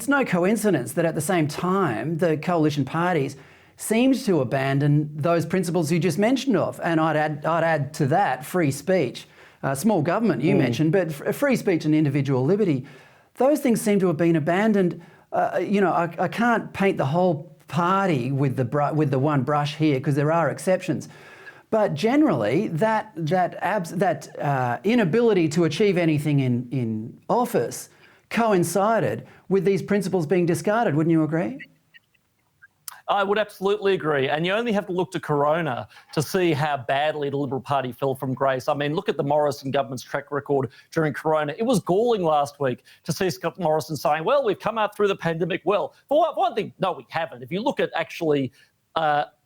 it's no coincidence that at the same time, the coalition parties seemed to abandon those principles you just mentioned of. And I'd add to that free speech, small government you mentioned, but free speech and individual liberty. Those things seem to have been abandoned. I can't paint the whole party with the one brush here because there are exceptions. But generally, that inability to achieve anything in office coincided with these principles being discarded. Wouldn't you agree? I would absolutely agree. And you only have to look to Corona to see how badly the Liberal Party fell from grace. I mean, look at the Morrison government's track record during Corona. It was galling last week to see Scott Morrison saying, well, we've come out through the pandemic well. For one thing, no, we haven't. If you look at actually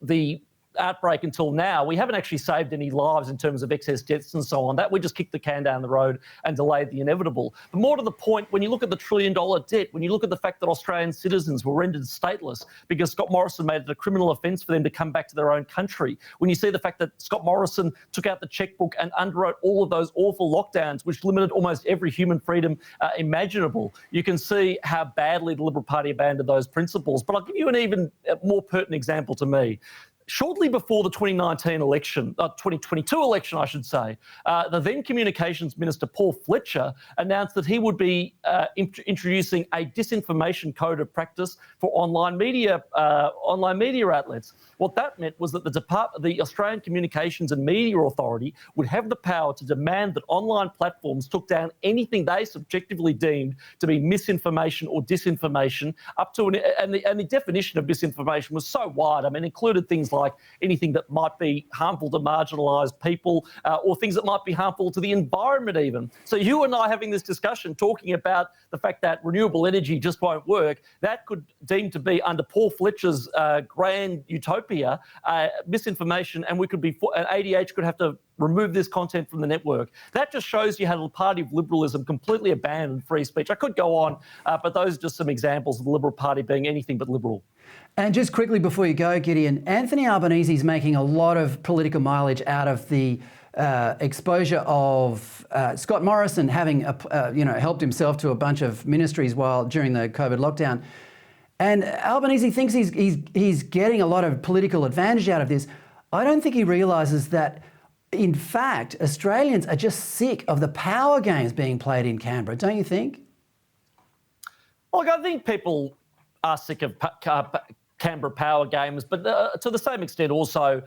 the outbreak until now, we haven't actually saved any lives in terms of excess deaths and so on. That we just kicked the can down the road and delayed the inevitable. But more to the point, when you look at the $1 trillion debt, when you look at the fact that Australian citizens were rendered stateless because Scott Morrison made it a criminal offence for them to come back to their own country, when you see the fact that Scott Morrison took out the chequebook and underwrote all of those awful lockdowns, which limited almost every human freedom imaginable, you can see how badly the Liberal Party abandoned those principles. But I'll give you an even more pertinent example to me. Shortly before the 2019 election, 2022 election, I should say, the then Communications Minister, Paul Fletcher, announced that he would be introducing a disinformation code of practice for online media outlets. What that meant was that the Australian Communications and Media Authority would have the power to demand that online platforms took down anything they subjectively deemed to be misinformation or disinformation, and the definition of misinformation was so wide. I mean, it included things like anything that might be harmful to marginalised people or things that might be harmful to the environment even. So you and I having this discussion talking about the fact that renewable energy just won't work, that could deem to be under Paul Fletcher's grand utopia, misinformation, and ADH could have to remove this content from the network. That just shows you how the party of liberalism completely abandoned free speech. I could go on, but those are just some examples of the Liberal Party being anything but liberal. And just quickly before you go, Gideon, Anthony Albanese is making a lot of political mileage out of the exposure of Scott Morrison having helped himself to a bunch of ministries during the COVID lockdown. And Albanese thinks he's getting a lot of political advantage out of this. I don't think he realises that, in fact, Australians are just sick of the power games being played in Canberra, don't you think? Look, I think people are sick of Canberra power games, but to the same extent also,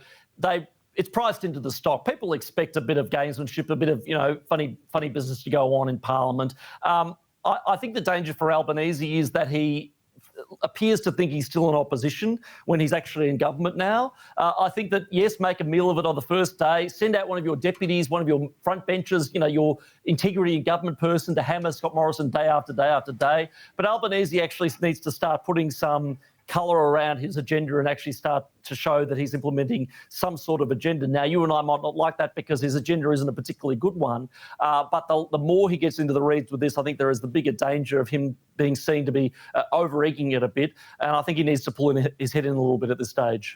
it's priced into the stock. People expect a bit of gamesmanship, a bit of funny business to go on in Parliament. I think the danger for Albanese is that he appears to think he's still in opposition when he's actually in government now. I think that, yes, make a meal of it on the first day, send out one of your deputies, one of your front benches, your integrity in government person to hammer Scott Morrison day after day after day. But Albanese actually needs to start putting some colour around his agenda and actually start to show that he's implementing some sort of agenda. Now, you and I might not like that because his agenda isn't a particularly good one, but the more he gets into the reeds with this, I think there is the bigger danger of him being seen to be over-egging it a bit, and I think he needs to pull his head in a little bit at this stage.